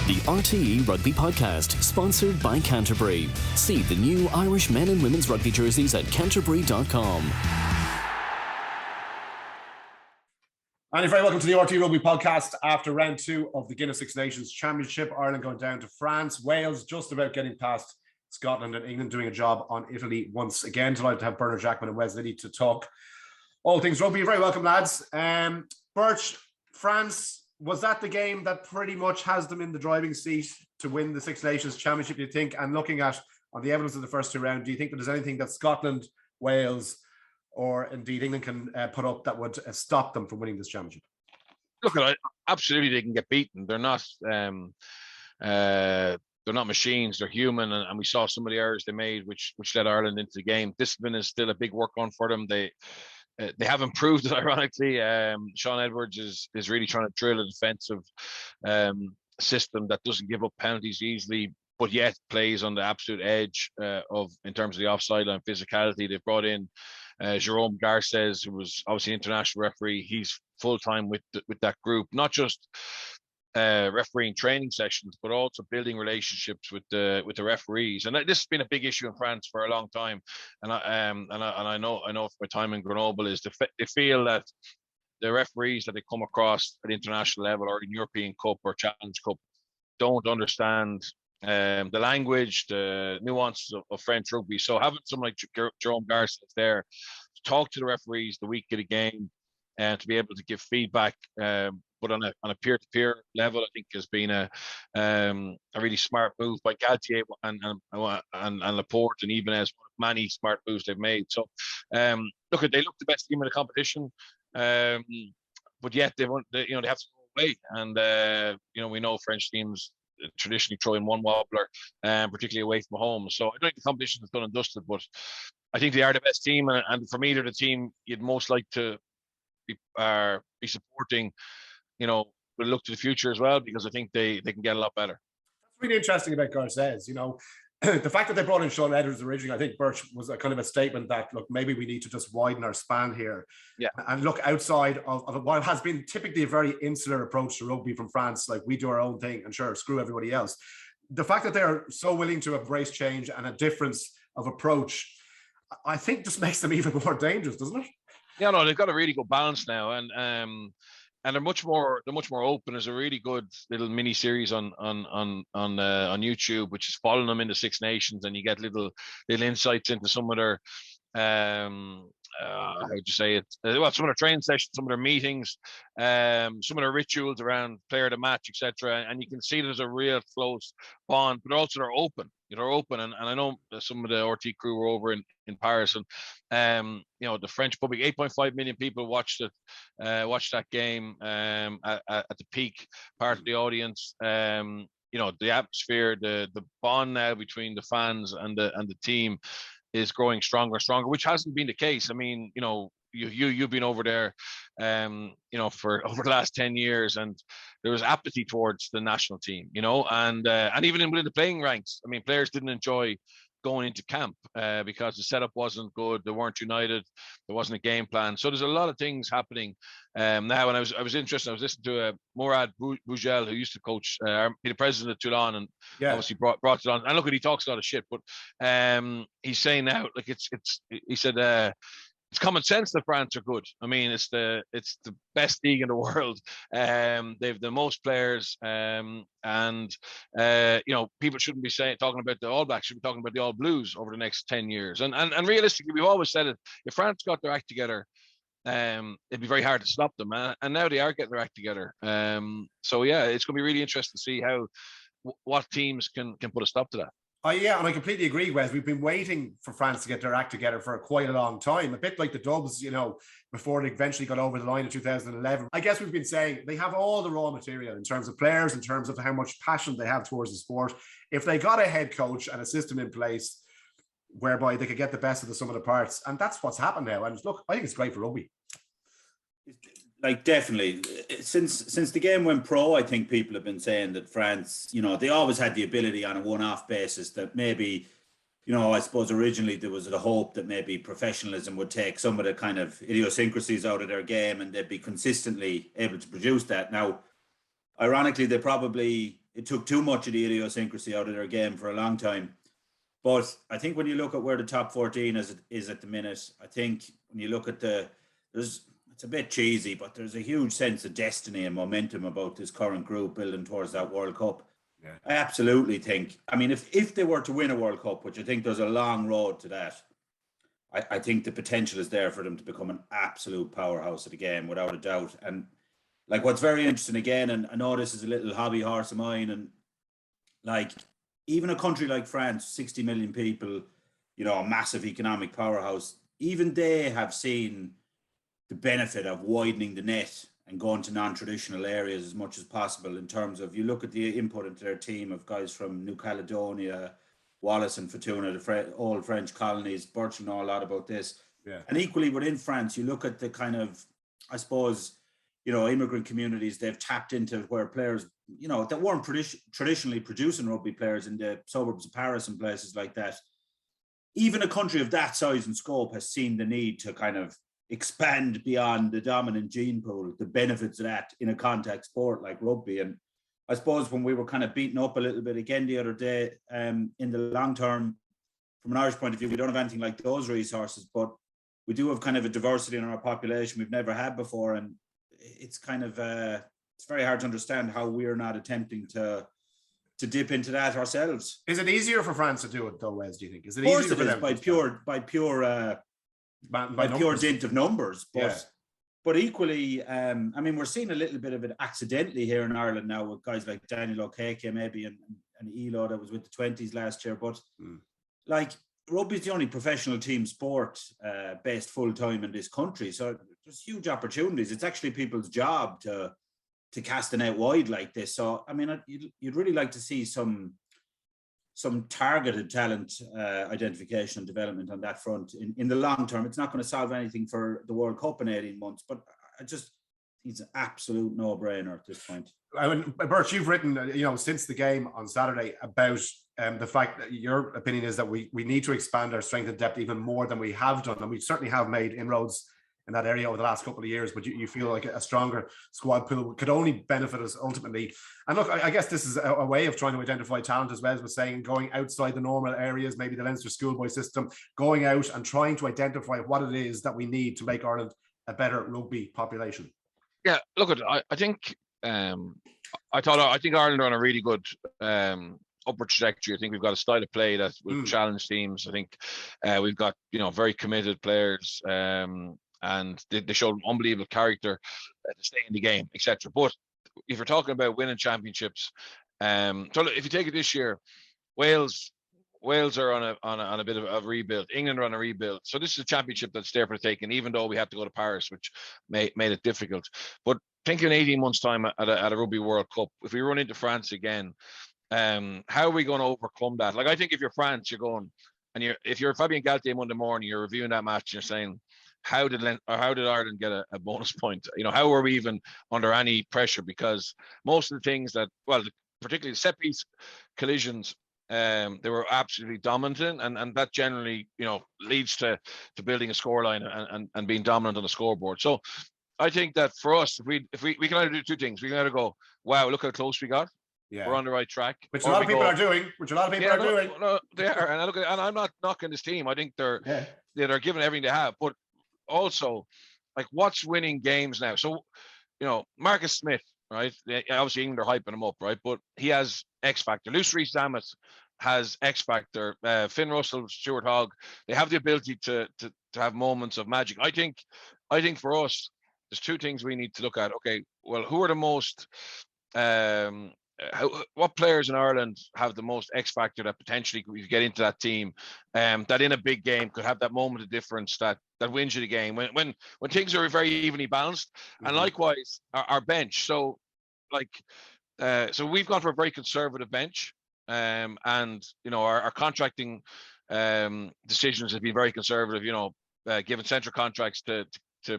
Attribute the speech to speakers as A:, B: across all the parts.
A: The RTÉ Rugby Podcast, sponsored by Canterbury. See the new Irish men and women's rugby jerseys at canterbury.com.
B: And very welcome to the RTÉ Rugby Podcast after round 2 of the Guinness Six Nations Championship. Ireland going down to France, Wales just about getting past Scotland, and England doing a job on Italy once again. Delighted to have Bernard Jackman and Liddy to talk all things rugby. You're very welcome, lads. Birch, France, was that the game that pretty much has them in the driving seat to win the Six Nations Championship, do you think? And looking at on the evidence of the first 2 rounds, do you think that there's anything that Scotland, Wales, or indeed England can put up that would stop them from winning this championship?
C: Look, absolutely they can get beaten. They're not machines. They're human, and we saw some of the errors they made, which led Ireland into the game. Discipline is still a big work on for them. They have improved it, ironically. Sean Edwards is really trying to drill a defensive system that doesn't give up penalties easily, but yet plays on the absolute edge in terms of the offside line physicality. They've brought in Jerome Garces, who was obviously an international referee. He's full time with that group, not just refereeing training sessions, but also building relationships with the referees. And this has been a big issue in France for a long time. And I know from my time in Grenoble is they feel that the referees that they come across at international level or in European Cup or Challenge Cup don't understand the language, the nuances of French rugby. So having someone like Jerome Garces there to talk to the referees the week of the game and to be able to give feedback, but on a peer-to-peer level, I think has been a really smart move by Galtier and Laporte, and even as one of many smart moves they've made. So they look the best team in the competition, but yet they have to go away, and we know French teams traditionally throw in one wobbler, particularly away from home. So I don't think the competition is done and dusted, but I think they are the best team, and for me, they're the team you'd most like to be supporting. We'll look to the future as well, because I think they can get a lot better.
B: That's really interesting about Garces. The fact that they brought in Sean Edwards originally, I think, Birch, was a kind of a statement that, look, maybe we need to just widen our span here.
C: Yeah.
B: And look outside of what has been typically a very insular approach to rugby from France. Like, we do our own thing and sure, screw everybody else. The fact that they're so willing to embrace change and a difference of approach, I think just makes them even more dangerous, doesn't it?
C: Yeah, no, they've got a really good balance now, and they're much more open. There's a really good little mini series on YouTube, which is following them into Six Nations, and you get little insights into some of their how would you say it? Some of their training sessions, some of their meetings, some of their rituals around player to match, etc. And you can see there's a real close bond, but also they're open. They're open, and I know some of the RT crew were over in Paris, and the French public, 8.5 million people watched that game at the peak part of the audience. The atmosphere, the bond now between the fans and the team is growing stronger and stronger, which hasn't been the case. I mean, you've been over there, for over the last 10 years, and there was apathy towards the national team, and even within the playing ranks. I mean, players didn't enjoy going into camp because the setup wasn't good. They weren't united. There wasn't a game plan. So there's a lot of things happening now. And I was interested. I was listening to Mourad Bougel, who used to coach, be the president of Toulon, and obviously brought it on. And look, he talks a lot of shit, but he's saying now, like he said. It's common sense that France are good. I mean, it's the best league in the world. They've the most players, and people shouldn't be talking about the All Blacks. Should be talking about the All Blues over the next 10 years. And realistically, we've always said it. If France got their act together, it'd be very hard to stop them. And now they are getting their act together. So yeah, it's going to be really interesting to see what teams can put a stop to that.
B: Yeah, and I completely agree, Wes. We've been waiting for France to get their act together for quite a long time, a bit like the Dubs, before they eventually got over the line in 2011. I guess we've been saying they have all the raw material in terms of players, in terms of how much passion they have towards the sport. If they got a head coach and a system in place whereby they could get the best of the sum of the parts, and that's what's happened now. And look, I think it's great for rugby.
D: Like, definitely, since the game went pro, I think people have been saying that France, they always had the ability on a one-off basis that maybe, I suppose originally there was the hope that maybe professionalism would take some of the kind of idiosyncrasies out of their game and they'd be consistently able to produce that. Now, ironically, they probably it took too much of the idiosyncrasy out of their game for a long time. But I think when you look at where the top 14 is at the minute, I think when you look at it's a bit cheesy, but there's a huge sense of destiny and momentum about this current group building towards that World Cup.
B: Yeah.
D: I absolutely think, I mean, if they were to win a World Cup, which I think there's a long road to that, I think the potential is there for them to become an absolute powerhouse of the game, without a doubt. And like, what's very interesting again, and I know this is a little hobby horse of mine, and like, even a country like France, 60 million people, a massive economic powerhouse, even they have seen the benefit of widening the net and going to non-traditional areas as much as possible, in terms of, you look at the input into their team of guys from New Caledonia, Wallis and Futuna, the old French colonies. Birchall know a lot about this.
B: Yeah.
D: And equally within France, you look at the kind of, I suppose, immigrant communities they've tapped into, where players, that weren't traditionally producing rugby players in the suburbs of Paris and places like that. Even a country of that size and scope has seen the need to kind of expand beyond the dominant gene pool, the benefits of that in a contact sport like rugby. And I suppose when we were kind of beaten up a little bit again the other day, in the long term, from an Irish point of view, we don't have anything like those resources, but we do have kind of a diversity in our population we've never had before. And it's kind of, it's very hard to understand how we're not attempting to dip into that ourselves.
B: Is it easier for France to do it though, Wes, do you think? Is it
D: easier
B: for them?
D: By pure dint of numbers, but equally, I mean, we're seeing a little bit of it accidentally here in Ireland now, with guys like Daniel O'Keke maybe and Elo that was with the 20s last year. But like, rugby is the only professional team sport based full time in this country, so there's huge opportunities. It's actually people's job to cast the net wide like this. So I mean, you'd really like to see some targeted talent identification and development on that front in the long term. It's not going to solve anything for the World Cup in 18 months, but it's an absolute no-brainer at this point.
B: I mean, Birch, you've written, since the game on Saturday about the fact that your opinion is that we need to expand our strength and depth even more than we have done. And we certainly have made inroads in that area over the last couple of years, but you feel like a stronger squad pool could only benefit us ultimately. And look, I guess this is a way of trying to identify talent, as Wes was saying, going outside the normal areas, maybe the Leinster schoolboy system, going out and trying to identify what it is that we need to make Ireland a better rugby population.
C: Yeah, look, I think Ireland are on a really good upward trajectory. I think we've got a style of play that will challenge teams. I think we've got very committed players, and they showed unbelievable character to stay in the game, etc. But if you're talking about winning championships, so if you take it this year, Wales are on a bit of a rebuild. England are on a rebuild. So this is a championship that's there for the taking, even though we had to go to Paris, which made it difficult. But think in 18 months' time at a Rugby World Cup, if we run into France again, how are we going to overcome that? Like, I think if you're France, you're going, and if you're Fabien Galtier Monday morning, you're reviewing that match and you're saying, how did Ireland get a bonus point? How were we even under any pressure? Because most of the things that, particularly the set piece collisions, they were absolutely dominant, and that generally, leads to building a scoreline and being dominant on the scoreboard. So I think that for us, if we can either do two things. We can either go, wow, look how close we got. Yeah. We're on the right track.
B: Which a lot of people are doing.
C: No, they are. And I'm not knocking this team. I think they're giving everything they have. But also, like, what's winning games now? So, Marcus Smith, right? Obviously, England are hyping him up, right? But he has X factor. Luce Rees-Zammit has X factor. Finn Russell, Stuart Hogg, they have the ability to have moments of magic. I think for us, there's two things we need to look at. Okay, well, who are the most what players in Ireland have the most X factor that potentially we could get into that team, that in a big game could have that moment of difference that wins you the game when things are very evenly balanced. And likewise our bench. So so we've gone for a very conservative bench, and our contracting decisions have been very conservative. Giving central contracts to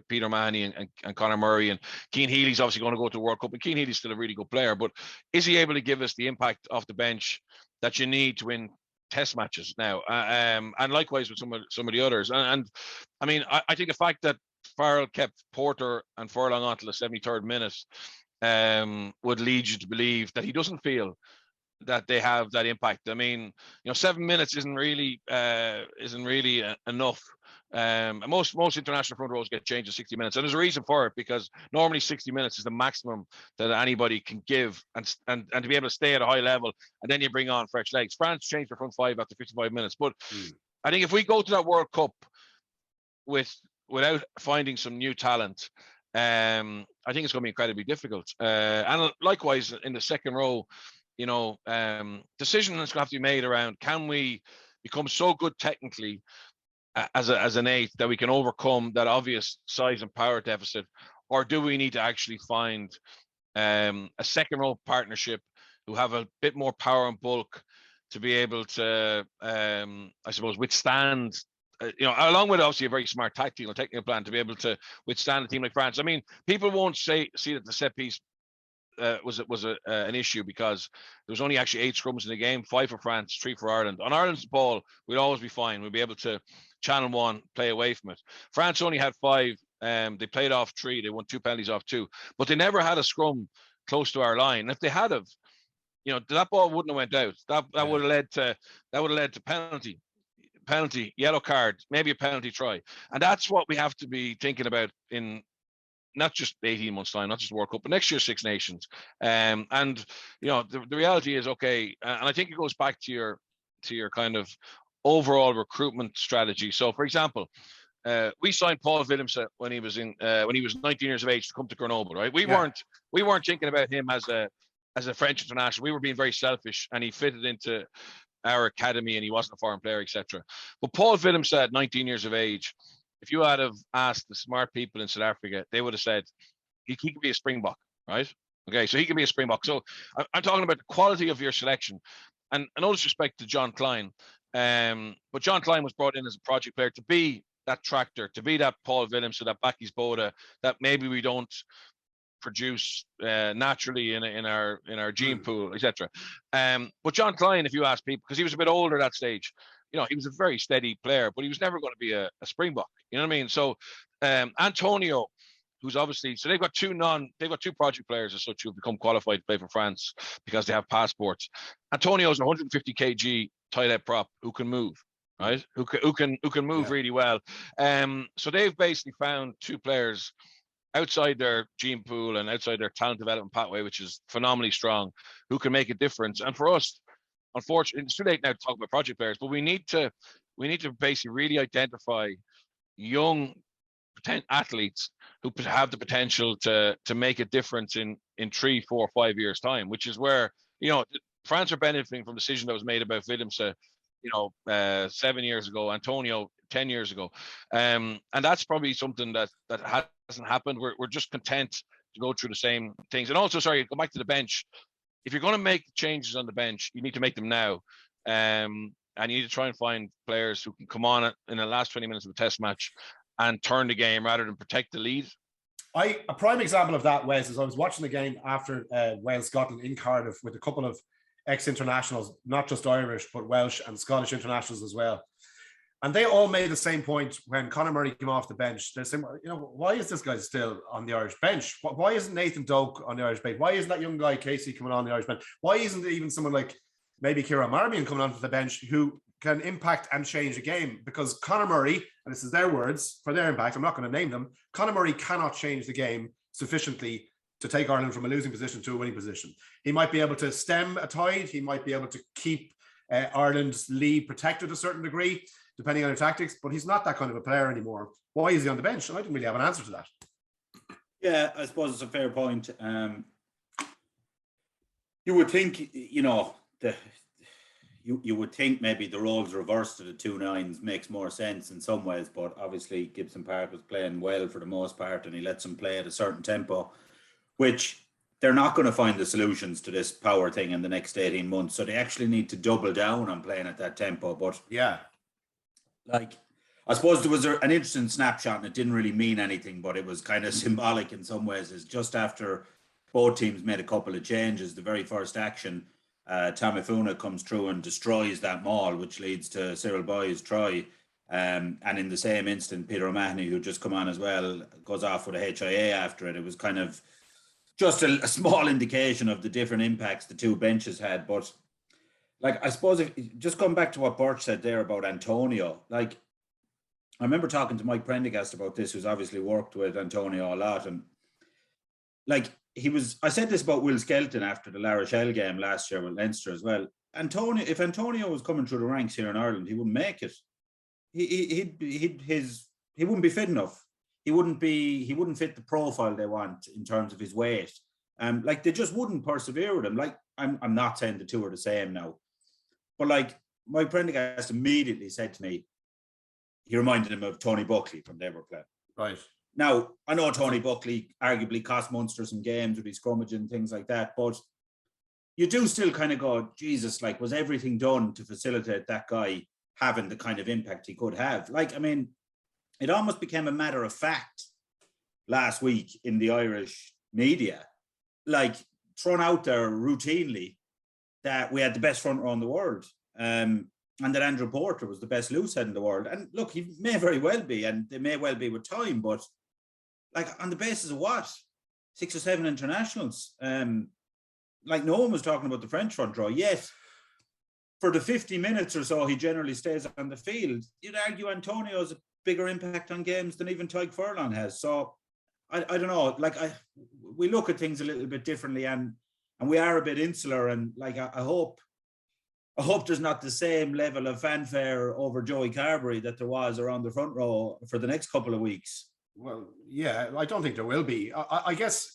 C: Peter Mahoney and Conor Murray, and Cian Healy's obviously going to go to the World Cup, and Cian Healy's still a really good player, but is he able to give us the impact off the bench that you need to win test matches now? And likewise with some of the others. And I mean, I think the fact that Farrell kept Porter and Furlong on till the 73rd minute would lead you to believe that he doesn't feel that they have that impact. I mean, 7 minutes isn't really enough. And most international front rows get changed in 60 minutes, and there's a reason for it, because normally 60 minutes is the maximum that anybody can give, and to be able to stay at a high level, and then you bring on fresh legs. France changed their front five after 55 minutes, but I think if we go to that World Cup without finding some new talent, I think it's going to be incredibly difficult. And likewise in the second row, decision that's going to have to be made around, can we become so good technically as an eight that we can overcome that obvious size and power deficit, or do we need to actually find a second row partnership who have a bit more power and bulk to be able to, I suppose, withstand, along with obviously a very smart tactical and technical plan to be able to withstand a team like France. I mean, people won't see that the set piece was an issue, because there was only actually 8 scrums in the game, 5 for France, 3 for Ireland. On Ireland's ball, we'd always be fine. We'd be able to channel one, play away from it. France only had 5. They played off 3. They won 2 penalties off 2, but they never had a scrum close to our line. And if they had have, that ball wouldn't have went out. That would have led to penalty, yellow card, maybe a penalty try. And that's what we have to be thinking about in not just 18 months time, not just World Cup, but next year's Six Nations. And the reality is, okay, and I think it goes back to your kind of overall recruitment strategy. So, for example, we signed Paul Willemse when he was 19 years of age to come to Grenoble, right? We weren't thinking about him as a French international. We were being very selfish, and he fitted into our academy, and he wasn't a foreign player, etc. But Paul Willemse at 19 years of age, if you had have asked the smart people in South Africa, they would have said he could be a Springbok, right? Okay, so he can be a Springbok. So I'm talking about the quality of your selection, and no disrespect to John Klein, but John Klein was brought in as a project player to be that tractor, to be that Paul Willemse, that Bakkies Boda, that maybe we don't produce naturally in our gene pool, etc. But John Klein, if you ask people, because he was a bit older at that stage, he was a very steady player, but he was never going to be a Springbok. You know what I mean? So Antonio, who's obviously, so they've got two project players as such who have become qualified to play for France because they have passports. Antonio's 150 kg tight head prop who can move, right? Who can move really well. So they've basically found 2 players outside their gene pool and outside their talent development pathway, which is phenomenally strong, who can make a difference. And for us, unfortunately, it's too late now to talk about project players, but we need to basically really identify young athletes who have the potential to make a difference in 3, 4, 5 years time, which is where France are benefiting from the decision that was made about Willemse 7 years ago, Antonio 10 years ago, and that's probably something that hasn't happened. We're just content to go through the same things. And also, sorry, go back to the bench. If you're going to make changes on the bench, you need to make them now. And you need to try and find players who can come on in the last 20 minutes of a test match and turn the game rather than protect the lead.
B: A prime example of that, Wes, is I was watching the game after Wales-Scotland in Cardiff with a couple of ex-internationals, not just Irish, but Welsh and Scottish internationals as well. And they all made the same point when Conor Murray came off the bench. They're saying, why is this guy still on the Irish bench? Why isn't Nathan Doak on the Irish bench? Why isn't that young guy Casey coming on the Irish bench? Why isn't it even someone like maybe Kieran Marmion coming onto the bench who can impact and change a game? Because Conor Murray, and this is their words for their impact, I'm not going to name them, Conor Murray cannot change the game sufficiently to take Ireland from a losing position to a winning position. He might be able to stem a tide. He might be able to keep Ireland's lead protected to a certain degree, depending on their tactics, but he's not that kind of a player anymore. Why is he on the bench? And I didn't really have an answer to that.
D: Yeah, I suppose it's a fair point. You would think, you would think maybe the roles reversed to the 2 9s makes more sense in some ways, but obviously Gibson Park was playing well for the most part, and he lets them play at a certain tempo, which they're not going to find the solutions to this power thing in the next 18 months. So they actually need to double down on playing at that tempo. But
B: yeah,
D: I suppose there was an interesting snapshot, and it didn't really mean anything, but it was kind of symbolic in some ways. Is just after both teams made a couple of changes, the very first action, Tamifuna comes through and destroys that maul, which leads to Cyril Boy's try. And in the same instant, Peter O'Mahony, who just come on as well, goes off with a HIA after it. It was kind of, just a small indication of the different impacts the two benches had. But like, I suppose if just going back to what Birch said there about Antonio, like I remember talking to Mike Prendergast about this, who's obviously worked with Antonio a lot. And like I said this about Will Skelton after the La Rochelle game last year with Leinster as well. If Antonio was coming through the ranks here in Ireland, he wouldn't make it. He wouldn't be fit enough. He wouldn't fit the profile they want in terms of his weight. Like they just wouldn't persevere with him. Like I'm not saying the two are the same now, but like Mike Prendergast immediately said to me, he reminded him of Tony Buckley from they were playing.
B: Right.
D: Now, I know Tony Buckley arguably cost Munster some games with his scrummage and things like that, but you do still kind of go, Jesus, like, was everything done to facilitate that guy having the kind of impact he could have? Like, I mean, it almost became a matter of fact last week in the Irish media, like thrown out there routinely that we had the best front row in the world. And that Andrew Porter was the best loose head in the world. And look, he may very well be, and they may well be with time, but like on the basis of what? 6 or 7 internationals. Like no one was talking about the French front row. Yet, for the 50 minutes or so he generally stays on the field, you'd argue Antonio's a bigger impact on games than even Tyke Furlong has. So I don't know. Like we look at things a little bit differently, and we are a bit insular. And like I hope there's not the same level of fanfare over Joey Carberry that there was around the front row for the next couple of weeks.
B: Well, yeah, I don't think there will be. I guess,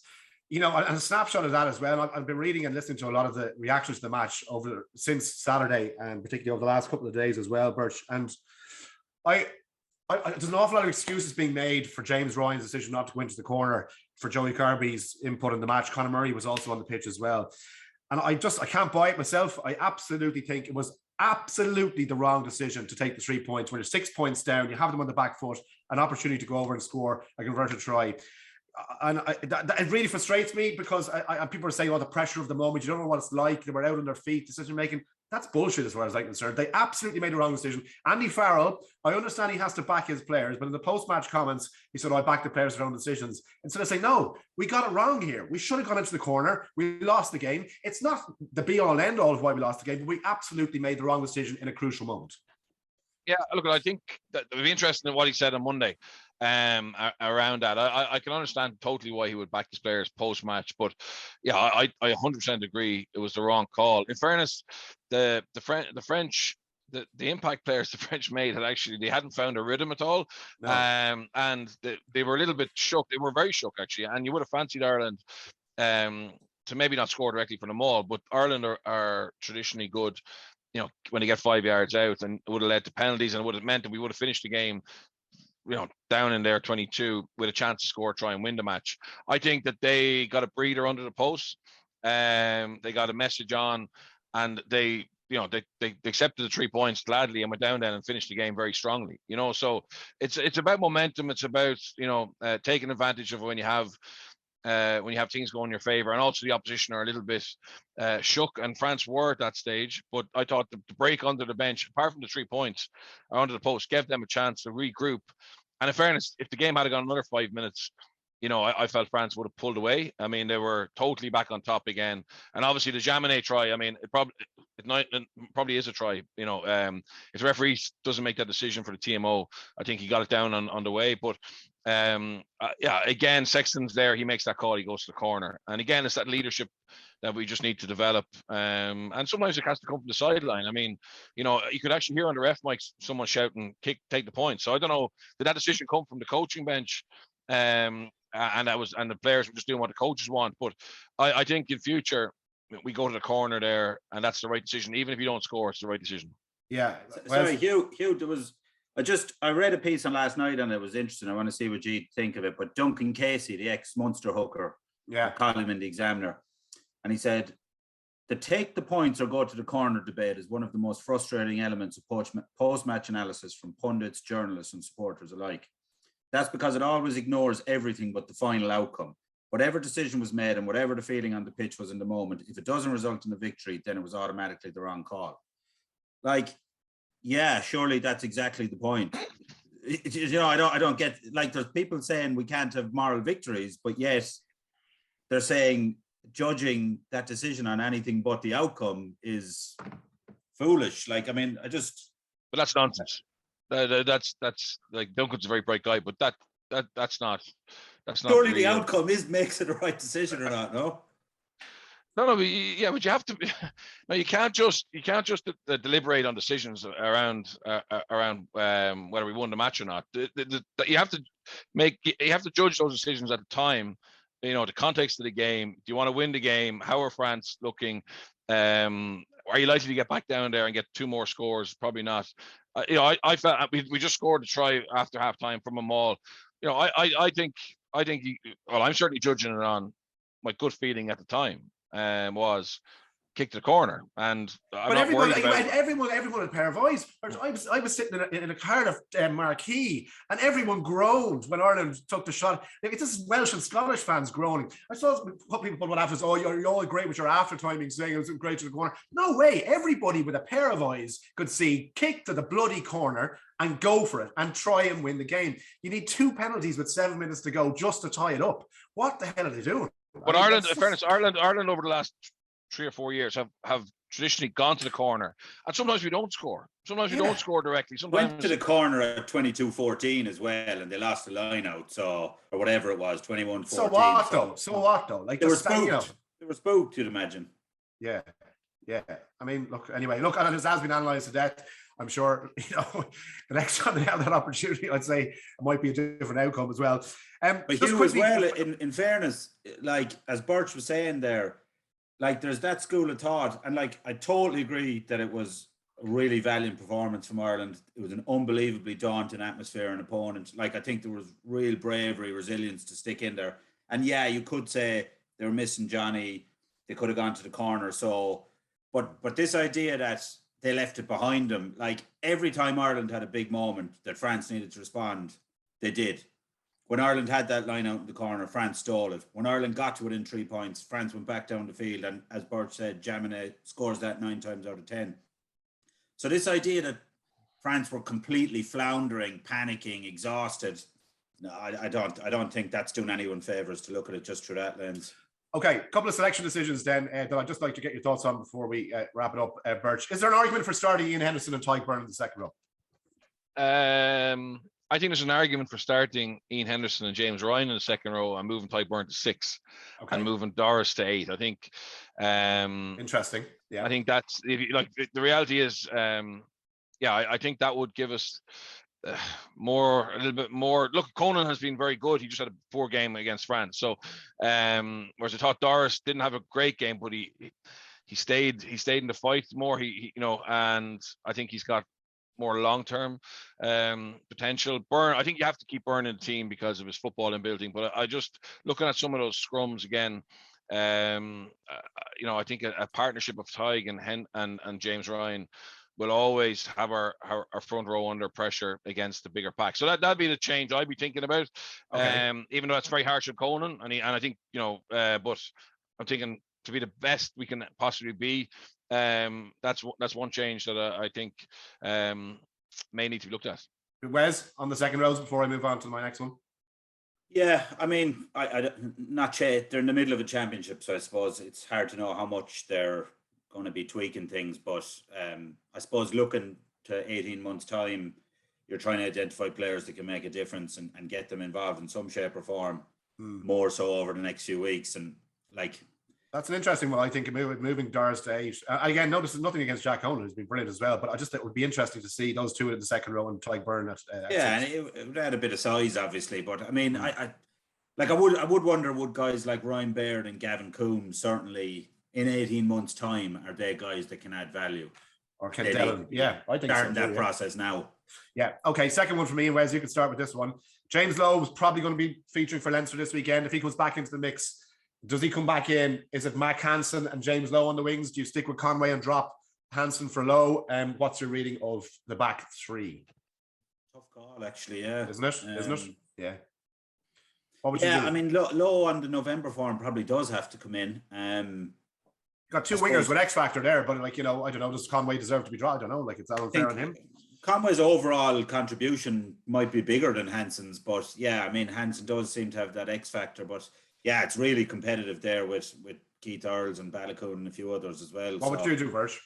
B: you know, and a snapshot of that as well. I've been reading and listening to a lot of the reactions to the match since Saturday, and particularly over the last couple of days as well, Birch. And there's an awful lot of excuses being made for James Ryan's decision not to go into the corner, for Joey Carberry's input in the match. Conor Murray was also on the pitch as well. And I can't buy it myself. I absolutely think it was absolutely the wrong decision to take the 3 points when you're 6 points down. You have them on the back foot, an opportunity to go over and score a converted try. And it really frustrates me because people are saying, oh, the pressure of the moment, you don't know what it's like. They were out on their feet, decision making. That's bullshit as far as I'm concerned. They absolutely made the wrong decision. Andy Farrell, I understand he has to back his players, but in the post-match comments, he said, I back the players' their own decisions. Instead of saying, no, we got it wrong here. We should have gone into the corner. We lost the game. It's not the be-all and end-all of why we lost the game, but we absolutely made the wrong decision in a crucial moment.
C: Yeah, look, I think that it would be interesting in what he said on Monday around that. I can understand totally why he would back his players post-match, but yeah, I 100% agree it was the wrong call. In fairness, the French, the impact players the French made they hadn't found a rhythm at all. No. And they were a little bit shook. They were very shook, actually, and you would have fancied Ireland to maybe not score directly from the maul, but Ireland are traditionally good, you know, when they get 5 yards out, and it would have led to penalties, and it would have meant that we would have finished the game, you know, down in their 22 with a chance to score, try and win the match. I think that they got a breather under the post. They got a message on, and they accepted the 3 points gladly and went down there and finished the game very strongly. You know, so it's about momentum. It's about, you know, taking advantage of when you have things going in your favor, and also the opposition are a little bit shook, and France were at that stage. But I thought the break under the bench, apart from the 3 points under the post, gave them a chance to regroup. And in fairness, if the game had gone another 5 minutes, you know, I felt France would have pulled away. I mean, they were totally back on top again. And obviously the Jackman try, I mean, it probably is a try. You know, if the referee doesn't make that decision for the TMO, I think he got it down on the way. But yeah, again, Sexton's there. He makes that call. He goes to the corner. And again, it's that leadership that we just need to develop. And sometimes it has to come from the sideline. I mean, you know, you could actually hear on the ref mic someone shouting, take the point. So I don't know, did that decision come from the coaching bench? And the players were just doing what the coaches want. But I think in future we go to the corner there, and that's the right decision. Even if you don't score, it's the right decision.
B: Yeah.
D: Sorry, Hugh, there was I read a piece on last night, and it was interesting. I want to see what you think of it. But Duncan Casey, the ex-Munster hooker, column in the Examiner, and he said, the take the points or go to the corner debate is one of the most frustrating elements of post-match analysis from pundits, journalists, and supporters alike. That's because it always ignores everything but the final outcome. Whatever decision was made and whatever the feeling on the pitch was in the moment, if it doesn't result in a victory, then it was automatically the wrong call. Like, yeah, surely that's exactly the point. You know, I don't get, like, there's people saying we can't have moral victories, but yet they're saying judging that decision on anything but the outcome is foolish. Like, I mean, but
C: that's nonsense. That's like, Duncan's a very bright guy, but that's not.
D: Surely the outcome makes it the right decision or not? No.
C: No, but you have to. No, you can't just deliberate on decisions around whether we won the match or not. You have to judge those decisions at the time. The context of the game. Do you want to win the game? How are France looking? Are you likely to get back down there and get 2 more scores? Probably not. I felt we just scored a try after halftime from a maul. I think. I'm certainly judging it on my gut feeling at the time. Was kick to the corner, and I'm not worried about
B: everyone had a pair of eyes. I was sitting in a Cardiff marquee, and everyone groaned when Ireland took the shot. Like, it's just Welsh and Scottish fans groaning. I saw what people put after, you're all great with your after timing, saying it was great to the corner. No way. Everybody with a pair of eyes could see kick to the bloody corner and go for it and try and win the game. You need 2 penalties with 7 minutes to go just to tie it up. What the hell are they doing?
C: But Ireland, in fairness, Ireland over the last 3 or 4 years have traditionally gone to the corner, and sometimes we don't score. Sometimes we don't score directly. Sometimes
D: went to the corner at 22-14 as well, and they lost the line out, or whatever it was, 21-14.
B: So what though? Like,
D: they were spooked. They were spooked, you'd imagine.
B: Yeah. I mean, look, and it has been analysed to death. I'm sure, the next time they have that opportunity, I'd say it might be a different outcome as well.
D: But Hugh, as well, in fairness, like, as Birch was saying there, like, there's that school of thought, and like, I totally agree that it was a really valiant performance from Ireland. It was an unbelievably daunting atmosphere and opponent. Like, I think there was real bravery, resilience to stick in there. And yeah, you could say they were missing Johnny. They could have gone to the corner. So, but this idea that they left it behind them, like, every time Ireland had a big moment that France needed to respond, they did. When Ireland had that line out in the corner, France stole it. When Ireland got to within 3 points, France went back down the field, and as Bert said, Jackman scores that 9 times out of 10. So this idea that France were completely floundering, panicking, exhausted, no, I don't think that's doing anyone favours to look at it just through that lens.
B: Okay, a couple of selection decisions then that I'd just like to get your thoughts on before we wrap it up, Birch. Is there an argument for starting Ian Henderson and Tyke Byrne in the second row?
C: I think there's an argument for starting Ian Henderson and James Ryan in the second row and moving Tyke Byrne to 6, and moving Doris to 8. I think.
B: Interesting. Yeah.
C: I think that's, like, the reality is, I think that would give us a little bit more. Look, Conan has been very good. He just had a poor game against France. So, whereas I thought Doris didn't have a great game, but he stayed in the fight more. And I think he's got more long-term potential. Byrne, I think you have to keep Byrne in the team because of his footballing building. But I just, looking at some of those scrums again, I think a partnership of Tyke and James Ryan will always have our front row under pressure against the bigger pack. So that'd be the change I'd be thinking about. Okay. Even though that's very harsh on Conan, and I think but I'm thinking to be the best we can possibly be. That's one change that I think may need to be looked at.
B: Wes, on the second rows before I move on to my next one.
D: Yeah, I mean, they're in the middle of a championship, so I suppose it's hard to know how much they're going to be tweaking things. But I suppose looking to 18 months' time, you're trying to identify players that can make a difference and get them involved in some shape or form, more so over the next few weeks. And like,
B: that's an interesting one, I think, moving Doris to 8. Again, notice nothing against Jack Conan, who's been brilliant as well, but it would be interesting to see those two in the second row and Tyke Byrne at 6.
D: And it would add a bit of size, obviously. But I mean, I would wonder, would guys like Ryan Baird and Gavin Coombs, certainly in 18 months' time, are they guys that can add value?
B: Or can Dillon? Yeah, I think
D: starting that process now.
B: Yeah. Okay. Second one for me, and Wes, you can start with this one. James Lowe is probably going to be featuring for Leinster this weekend. If he comes back into the mix, does he come back in? Is it Mac Hansen and James Lowe on the wings? Do you stick with Conway and drop Hansen for Lowe? What's your reading of the back three?
D: Tough call, actually. Yeah,
B: isn't it? Yeah. What would
D: you do?
B: I
D: mean, Lowe on the November form probably does have to come in.
B: Got two wingers with X factor there, but I don't know. Does Conway deserve to be dropped? I don't know. It's that unfair on him.
D: Conway's overall contribution might be bigger than Hansen's, but yeah, I mean, Hansen does seem to have that X factor, but Yeah, it's really competitive there with Keith Earls and Balaclava and a few others as well.
B: What would you do, Virch?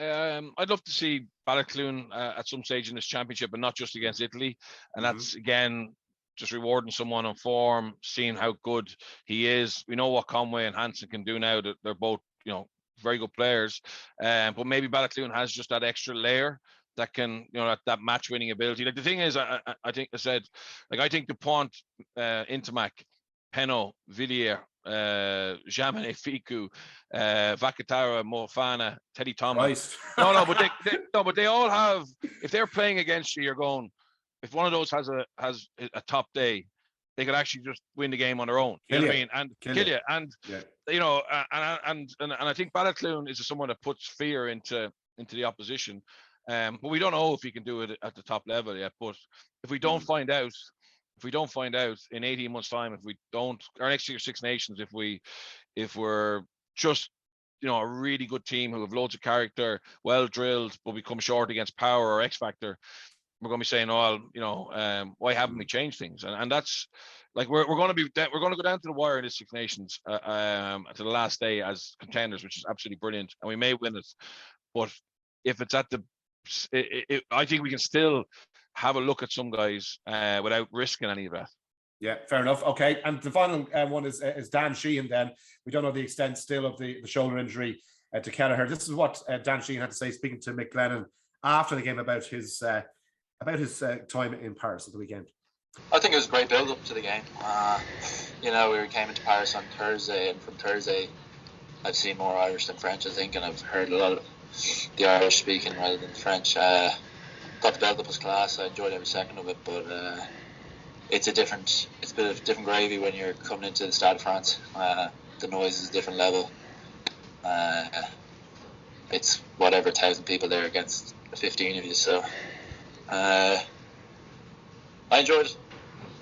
C: I'd love to see Balaclava at some stage in this championship, and not just against Italy. And that's, again, just rewarding someone on form, seeing how good he is. We know what Conway and Hansen can do now. That they're both, very good players. But maybe Balaclava has just that extra layer that can, that match-winning ability. Like, the thing is, I think Dupont, Intimac, Peno, Villiers, Jackman, Fiku, Vakatara, Mofana, Teddy Thomas. But they all have. If they're playing against you, you're going. If one of those has a top day, they could actually just win the game on their own. You know what I mean? And kill you. And and I think Balaclava is someone that puts fear into the opposition. But we don't know if he can do it at the top level yet. But if we don't find out. If we don't find out in 18 months' time, our next year Six Nations, if we're just, a really good team who have loads of character, well drilled, but we come short against power or X factor, we're going to be saying, why haven't we changed things? And that's like we're going to go down to the wire in this Six Nations to the last day as contenders, which is absolutely brilliant, and we may win it. But if it's at I think we can still have a look at some guys without risking any of that.
B: Yeah, fair enough. Okay, and the final one is Dan Sheehan. Then we don't know the extent still of the shoulder injury to Kelleher. This is what Dan Sheehan had to say, speaking to Mick Glennon after the game about his time in Paris at the weekend.
E: I think it was a great build up to the game. We came into Paris on Thursday, and from Thursday, I've seen more Irish than French, I think, and I've heard a lot of the Irish speaking rather than the French. Thought the build up was class. I enjoyed every second of it, but it's a bit of different gravy when you're coming into the Stade de France. The noise is a different level. It's whatever 1,000 people there against 15 of you. So I enjoyed it.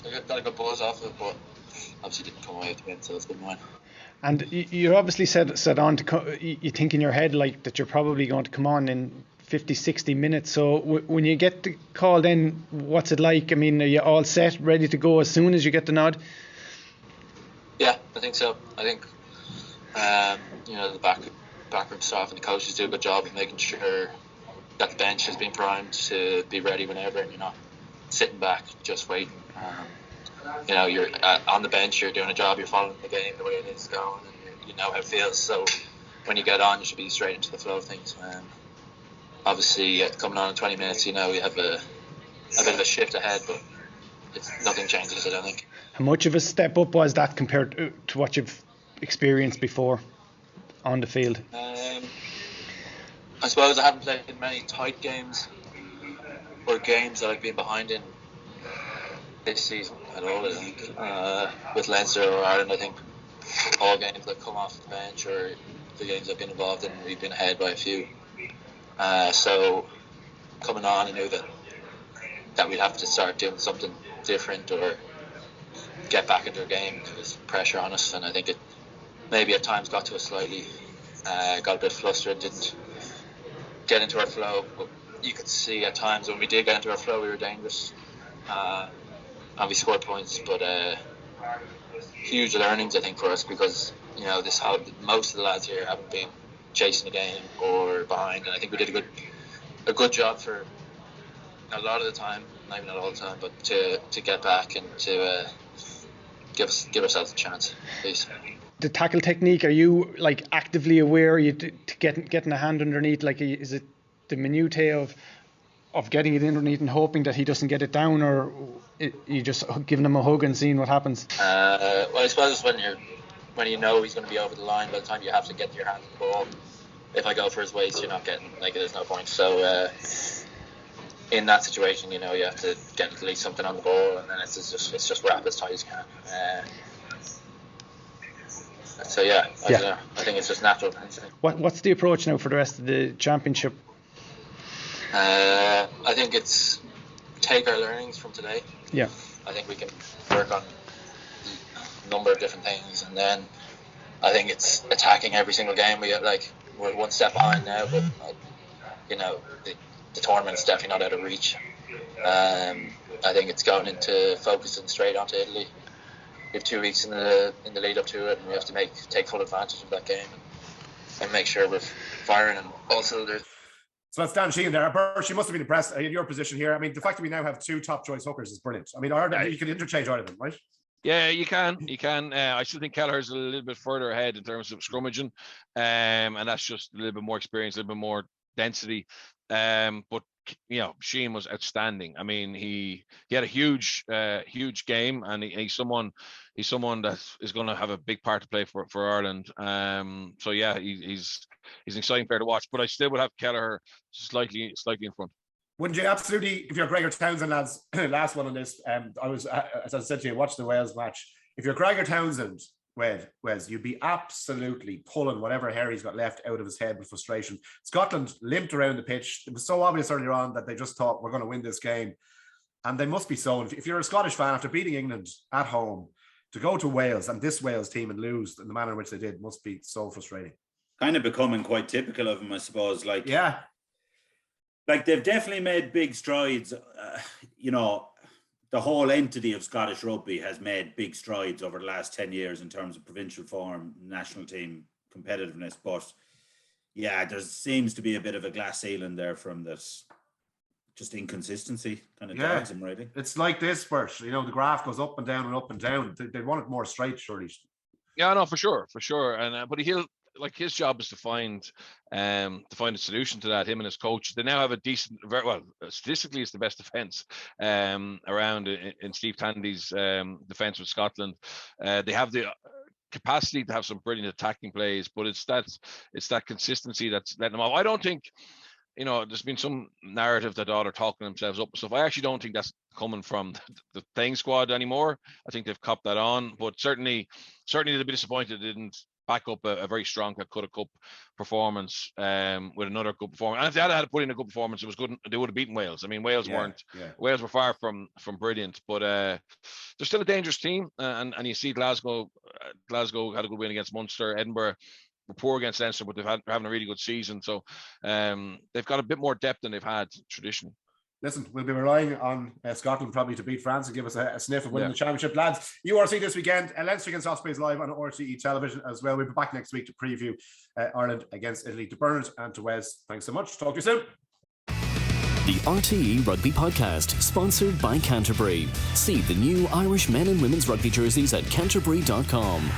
E: I got a good buzz off of it, but obviously didn't come away with the win, so it's been mine.
F: And you obviously said on to you think in your head like that you're probably going to come on in 50, 60 minutes. So when you get the call, then what's it like? I mean, are you all set, ready to go as soon as you get the nod?
E: Yeah, I think so. I think the backroom staff and the coaches do a good job of making sure that the bench has been primed to be ready whenever, and you're not sitting back just waiting. You're on the bench, you're doing a job, you're following the game the way it is going, and you know how it feels. So when you get on, you should be straight into the flow of things. Obviously, coming on in 20 minutes, we have a bit of a shift ahead, but nothing changes, I don't think.
F: How much of a step up was that compared to what you've experienced before on the field?
E: I suppose I haven't played in many tight games or games that I've been behind in this season at all, I think. With Leinster or Ireland, I think all games that come off the bench or the games I've been involved in, we've been ahead by a few. So coming on, I knew that we'd have to start doing something different or get back into a game. There was pressure on us, and I think it maybe at times got to us slightly. Got a bit flustered, didn't get into our flow. But you could see at times when we did get into our flow, we were dangerous. And we scored points, but huge learnings, I think, for us, because most of the lads here haven't been chasing the game or behind, and I think we did a good job for a lot of the time, maybe not all the time, but to get back and to give ourselves a chance, please.
F: The tackle technique, are you like actively aware? Are you getting a hand underneath? Like, is it the minutiae of getting it underneath and hoping that he doesn't get it down, or you just giving him a hug and seeing what happens?
E: Well, I suppose when you know he's going to be over the line, by the time you have to get your hand on the ball, if I go for his waist, you're not getting, there's no point. So in that situation, you have to get at least something on the ball, and then it's just wrap as tight as you can. So I don't know. I think it's just natural.
F: What's the approach now for the rest of the championship?
E: I think it's take our learnings from today.
F: Yeah.
E: I think we can work on a number of different things, and then I think it's attacking every single game. We're one step behind now, but the tournament's definitely not out of reach. I think it's going into focusing straight onto Italy. have 2 weeks in the lead up to it, and we have to take full advantage of that game and make sure we're firing and all cylinders.
B: So that's Dan Sheehan there. Birch, you must have been impressed in your position here. I mean, the fact that we now have 2 top choice hookers is brilliant. I mean, you can interchange either of them, right?
C: Yeah, you can. I still think Kelleher's a little bit further ahead in terms of scrummaging, and that's just a little bit more experience, a little bit more density. But Sheehan was outstanding. I mean, he had a huge game, and he's someone that is going to have a big part to play for Ireland. So yeah, he's an exciting player to watch. But I still would have Kelleher slightly in front.
B: Wouldn't you absolutely, if you're Gregor Townsend, lads, last one on this, I was, as I said to you, watch the Wales match. If you're Gregor Townsend, Wes, you'd be absolutely pulling whatever hair he's got left out of his head with frustration. Scotland limped around the pitch. It was so obvious earlier on that they just thought we're going to win this game. And they must be so. If you're a Scottish fan, after beating England at home, to go to Wales and this Wales team and lose in the manner in which they did must be so frustrating.
D: Kind of becoming quite typical of them, I suppose.
B: Yeah.
D: Like they've definitely made big strides. The whole entity of Scottish rugby has made big strides over the last 10 years in terms of provincial form, national team competitiveness. But yeah, there seems to be a bit of a glass ceiling there from this just inconsistency kind of dogs them, really.
B: It's like this, Bert. The graph goes up and down and up and down. They want it more straight, surely.
C: Yeah, no, for sure. And but his job is to find a solution to that. Him and his coach, they now have a decent, very well, statistically, it's the best defense around in Steve Tandy's defense with Scotland. They have the capacity to have some brilliant attacking plays, but it's that consistency that's letting them off. I don't think, there's been some narrative that they're talking themselves up and stuff. I actually don't think that's coming from the playing squad anymore. I think they've copped that on, but certainly they'll be disappointed they didn't back up a very strong Calcutta Cup performance with another good performance. And if they had to put in a good performance, it was good. They would have beaten Wales. I mean, Wales were far from brilliant, but they're still a dangerous team. And you see Glasgow had a good win against Munster. Edinburgh were poor against Leinster, but they're having a really good season. So they've got a bit more depth than they've had traditionally.
B: Listen, we'll be relying on Scotland probably to beat France and give us a sniff of winning the championship. Lads, URC this weekend, Leinster against Ospreys live on RTÉ television as well. We'll be back next week to preview Ireland against Italy. To Bernard and to Wes, thanks so much. Talk to you soon.
A: The RTÉ Rugby Podcast, sponsored by Canterbury. See the new Irish men and women's rugby jerseys at canterbury.com.